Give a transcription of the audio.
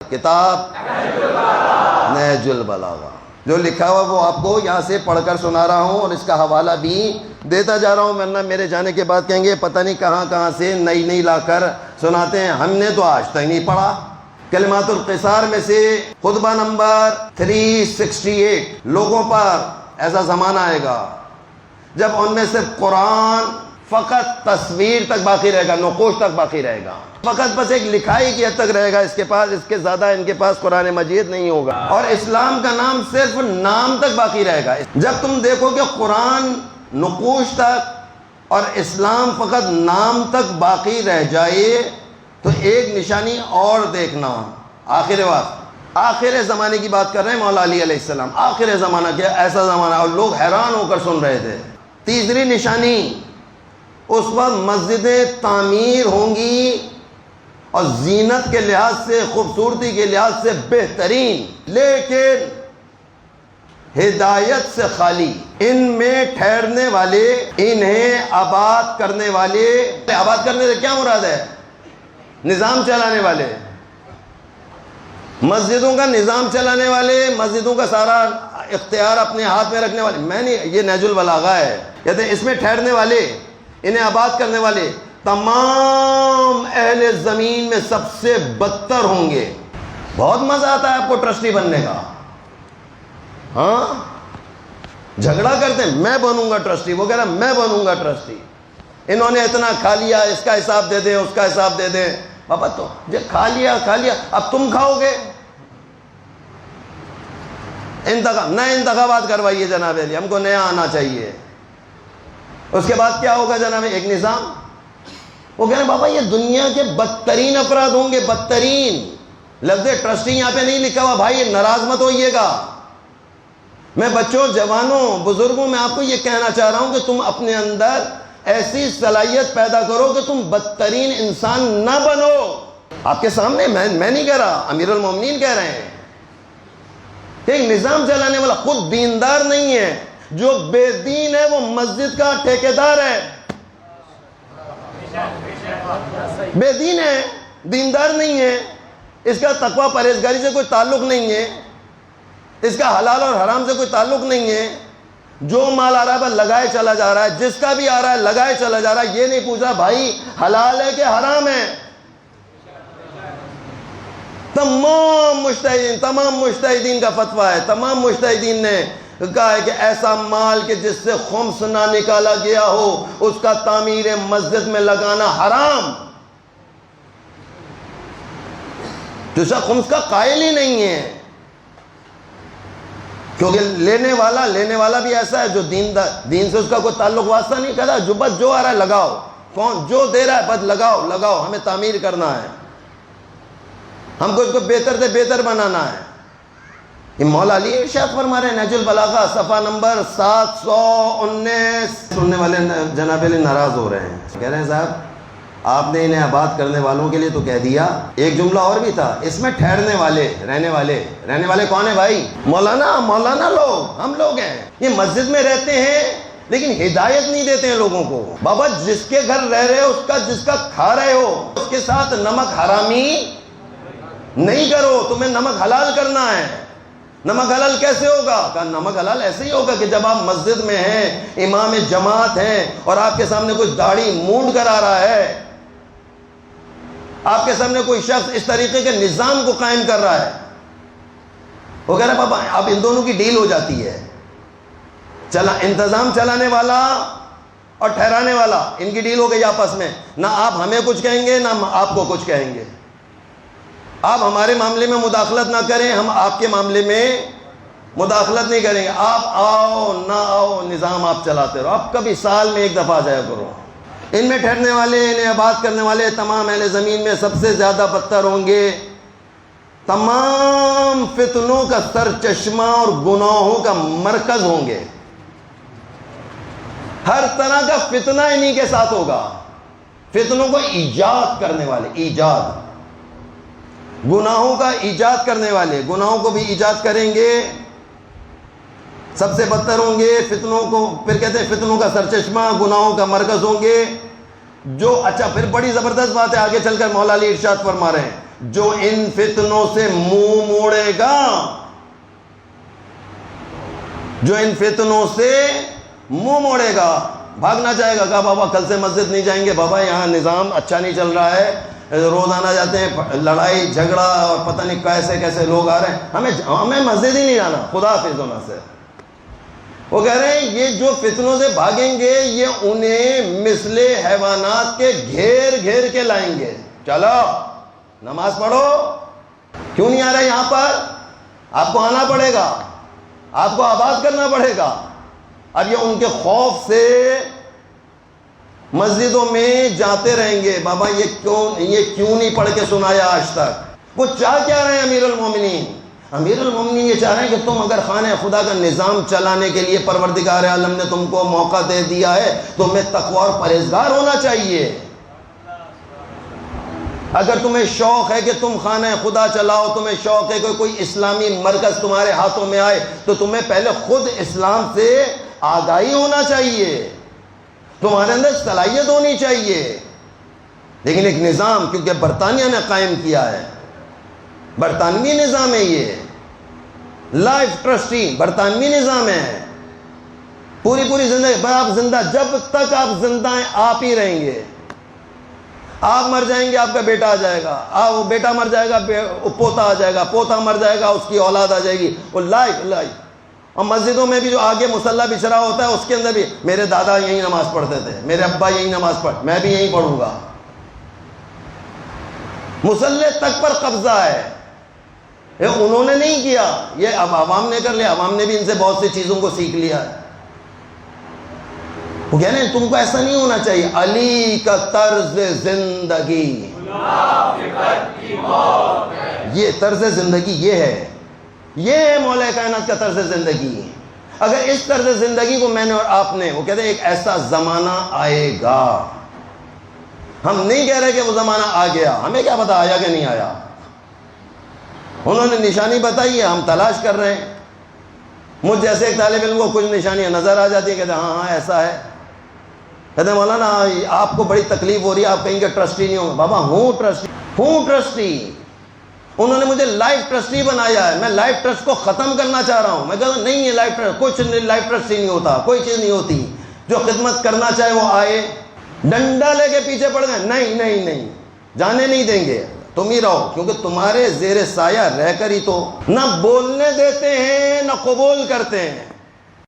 کتاب نہج البلاغہ جو لکھا ہوا وہ آپ کو یہاں سے پڑھ کر سنا رہا ہوں اور اس کا حوالہ بھی دیتا جا رہا ہوں، ورنہ میرے جانے کے بعد کہیں گے پتہ نہیں کہاں کہاں سے نئی نئی لا کر سناتے ہیں، ہم نے تو آج تک نہیں پڑھا۔ کلمات القصار میں سے خطبہ نمبر 368، لوگوں پر ایسا زمانہ آئے گا جب ان میں سے قرآن فقط تصویر تک باقی رہے گا، نقوش تک باقی رہے گا، فقط بس ایک لکھائی کی حد تک رہے گا، اس کے پاس اس کے زیادہ ان کے پاس قرآن مجید نہیں ہوگا، اور اسلام کا نام صرف نام تک باقی رہے گا۔ جب تم دیکھو کہ قرآن نقوش تک اور اسلام فقط نام تک باقی رہ جائے تو ایک نشانی اور دیکھنا، آخر وقت، آخر زمانے کی بات کر رہے ہیں مولا علی علیہ السلام، آخر زمانہ کیا ایسا زمانہ، اور لوگ حیران ہو کر سن رہے تھے۔ تیسری نشانی، اس وقت مسجدیں تعمیر ہوں گی اور زینت کے لحاظ سے، خوبصورتی کے لحاظ سے بہترین، لیکن ہدایت سے خالی، ان میں ٹھہرنے والے، انہیں آباد کرنے والے، آباد کرنے سے کیا مراد ہے؟ نظام چلانے والے، مسجدوں کا نظام چلانے والے، مسجدوں کا سارا اختیار اپنے ہاتھ میں رکھنے والے، میں نہیں، یہ نہج البلاغہ ہے، کہتے ہیں اس میں ٹھہرنے والے، انہیں آباد کرنے والے تمام اہل زمین میں سب سے بدتر ہوں گے۔ بہت مزہ آتا ہے آپ کو ٹرسٹی بننے کا، ہاں جھگڑا کرتے ہیں میں بنوں گا ٹرسٹی، وہ کہہ رہا میں بنوں گا ٹرسٹی، انہوں نے اتنا کھا لیا، اس کا حساب دے دیں، اس کا حساب دے دیں۔ بابا تو جو کھا لیا اب تم کھاؤ گے؟ نئے انتخابات کروائیے جناب علی، ہم کو نیا آنا چاہیے۔ اس کے بعد کیا ہوگا جناب؟ ایک نظام، وہ کہہ رہے ہیں بابا یہ دنیا کے بدترین افراد ہوں گے، بدترین۔ لفظ ٹرسٹی یہاں پہ نہیں لکھا ہوا بھائی، ناراض مت ہوئیے گا، میں بچوں، جوانوں، بزرگوں میں آپ کو یہ کہنا چاہ رہا ہوں کہ تم اپنے اندر ایسی صلاحیت پیدا کرو کہ تم بدترین انسان نہ بنو۔ آپ کے سامنے میں نہیں کہہ رہا، امیر المومنین کہہ رہے ہیں۔ ایک نظام چلانے والا خود دیندار نہیں ہے، جو بے دین ہے وہ مسجد کا ٹھیکیدار ہے، بے دین ہے، دیندار نہیں ہے، اس کا تقوی پرہیزگاری سے کوئی تعلق نہیں ہے، اس کا حلال اور حرام سے کوئی تعلق نہیں ہے، جو مال آ رہا ہے بس لگائے چلا جا رہا ہے، جس کا بھی آ رہا ہے لگائے چلا جا رہا ہے، یہ نہیں پوچھا بھائی حلال ہے کہ حرام ہے۔ تمام مجتہدین کا فتویٰ ہے، تمام مجتہدین نے کہا ہے کہ ایسا مال کہ جس سے خمس نہ نکالا گیا ہو اس کا تعمیر مسجد میں لگانا حرام۔ تو اس کا خمس کا قائل ہی نہیں ہے، کیونکہ لینے والا بھی ایسا ہے جو دین سے اس کا کوئی تعلق واسطہ نہیں کرتا، جو بس جو آ رہا ہے لگاؤ، کون جو دے رہا ہے بس لگاؤ، ہمیں تعمیر کرنا ہے، ہم کو اس کو بہتر سے بہتر بنانا ہے۔ یہ مولا علی ارشاد فرما رہے ہیں نہج البلاغہ صفحہ نمبر 719۔ سننے والے جناب علی ناراض ہو رہے ہیں، کہہ رہے ہیں صاحب آپ نے انہیں آباد کرنے والوں کے لیے تو کہہ دیا، ایک جملہ اور بھی تھا، اس میں ٹھہرنے والے، رہنے والے کون ہیں بھائی؟ مولانا لوگ، ہم لوگ ہیں، یہ مسجد میں رہتے ہیں لیکن ہدایت نہیں دیتے ہیں لوگوں کو۔ بابا جس کے گھر رہ رہے ہو، جس کا کھا رہے ہو، اس کے ساتھ نمک حرامی نہیں کرو، تمہیں نمک حلال کرنا ہے۔ نمک حلال کیسے ہوگا؟ کہا نمک حلال ایسے ہی ہوگا کہ جب آپ مسجد میں ہیں، امام جماعت ہیں اور آپ کے سامنے کوئی داڑھی مونڈ کر آ رہا ہے، آپ کے سامنے کوئی شخص اس طریقے کے نظام کو قائم کر رہا ہے، وہ کہہ رہا ہے بابا اب ان دونوں کی ڈیل ہو جاتی ہے، انتظام چلانے والا اور ٹھہرانے والا، ان کی ڈیل ہو گئی آپس میں، نہ آپ ہمیں کچھ کہیں گے نہ آپ کو کچھ کہیں گے، آپ ہمارے معاملے میں مداخلت نہ کریں، ہم آپ کے معاملے میں مداخلت نہیں کریں گے، آپ آؤ نہ آؤ نظام آپ چلاتے رہو، آپ کبھی سال میں ایک دفعہ جایا کرو۔ ان میں ٹھہرنے والے، انہیں آباد کرنے والے تمام اہل زمین میں سب سے زیادہ بدتر ہوں گے، تمام فتنوں کا سرچشمہ اور گناہوں کا مرکز ہوں گے، ہر طرح کا فتنہ انہی کے ساتھ ہوگا، فتنوں کو ایجاد کرنے والے، ایجاد، گناہوں کا ایجاد کرنے والے، گناہوں کو بھی ایجاد کریں گے، سب سے بدتر ہوں گے فتنوں کو، پھر کہتے ہیں فتنوں کا سرچشمہ، گناہوں کا مرکز ہوں گے، جو اچھا پھر بڑی زبردست بات ہے، آگے چل کر مولا علی ارشاد فرما رہے ہیں جو ان فتنوں سے منہ موڑے گا، جو ان فتنوں سے منہ موڑے گا، بھاگنا چاہے گا، کہا بابا کل سے مسجد نہیں جائیں گے، بابا یہاں نظام اچھا نہیں چل رہا ہے، روزانہ جاتے ہیں، لڑائی جھگڑا اور پتہ نہیں کیسے کیسے لوگ آ رہے ہیں، ہمیں مسجد ہی نہیں جانا، خدا حافظ ہونا سے۔ وہ کہہ رہے ہیں یہ جو فتنوں سے بھاگیں گے یہ انہیں مثل حیوانات کے گھیر گھیر کے لائیں گے، چلو نماز پڑھو، کیوں نہیں آ رہے یہاں پر؟ آپ کو آنا پڑے گا، آپ کو آباد کرنا پڑے گا۔ اب یہ ان کے خوف سے مسجدوں میں جاتے رہیں گے، بابا یہ کیوں نہیں پڑھ کے سنایا آج تک؟ وہ چاہ کیا رہے ہیں امیر المومنین؟ امیر المومنین یہ چاہ رہے ہیں کہ تم اگر خانہ خدا کا نظام چلانے کے لیے پروردگار عالم نے تم کو موقع دے دیا ہے تو تمہیں تقوی اور پرہیزگار ہونا چاہیے۔ اگر تمہیں شوق ہے کہ تم خانہ خدا چلاؤ، تمہیں شوق ہے کہ کوئی اسلامی مرکز تمہارے ہاتھوں میں آئے، تو تمہیں پہلے خود اسلام سے آگاہی ہونا چاہیے، تمہارے اندر صلاحیت ہونی چاہیے۔ لیکن ایک نظام کیونکہ برطانیہ نے قائم کیا ہے، برطانوی نظام ہے، یہ لائف ٹرسٹی برطانوی نظام ہے، پوری زندگی آپ زندہ، جب تک آپ زندہ ہیں آپ ہی رہیں گے، آپ مر جائیں گے آپ کا بیٹا آ جائے گا، وہ بیٹا مر جائے گا پوتا آ جائے گا، پوتا مر جائے گا اس کی اولاد آ جائے گی، وہ لائف۔ اور مسجدوں میں بھی جو آگے مصلی بچھڑا ہوتا ہے اس کے اندر بھی میرے دادا یہی نماز پڑھتے تھے، میرے ابا یہی نماز میں بھی یہی پڑھوں گا، مصلی تک پر قبضہ ہے۔ یہ انہوں نے نہیں کیا، یہ اب عوام نے کر لیا، عوام نے بھی ان سے بہت سی چیزوں کو سیکھ لیا ہے۔ وہ کہہ رہے ہیں تم کو ایسا نہیں ہونا چاہیے، علی کا طرز زندگی، یہ طرز زندگی یہ ہے مولا کائنات کا طرز زندگی۔ اگر اس طرز زندگی کو میں نے اور آپ نے، وہ کہتے ہیں ایک ایسا زمانہ آئے گا، ہم نہیں کہہ رہے کہ وہ زمانہ آ گیا، ہمیں کیا پتا آیا کہ نہیں آیا، انہوں نے نشانی بتائی ہے، ہم تلاش کر رہے ہیں۔ مجھ جیسے ایک طالب علم کو کچھ نشانیاں نظر آ جاتی ہیں، کہتے ہیں ہاں ایسا ہے، کہتے ہیں مولانا آپ کو بڑی تکلیف ہو رہی ہے، آپ کہیں گے ٹرسٹی نہیں ہوں، بابا ہوں ٹرسٹی، انہوں نے مجھے لائف ٹرسٹی بنایا ہے، میں لائف ٹرسٹ کو ختم کرنا چاہ رہا ہوں۔ میں کہتا ہوں نہیں، یہ لائف ٹرسٹ کچھ لائف ٹرسٹ ہی نہیں ہوتا، کوئی چیز نہیں ہوتی، جو خدمت کرنا چاہے وہ آئے، ڈنڈا لے کے پیچھے پڑ گئے، نہیں جانے نہیں دیں گے، تم ہی رہو، کیونکہ تمہارے زیر سایہ رہ کر ہی تو نہ بولنے دیتے ہیں نہ قبول کرتے ہیں۔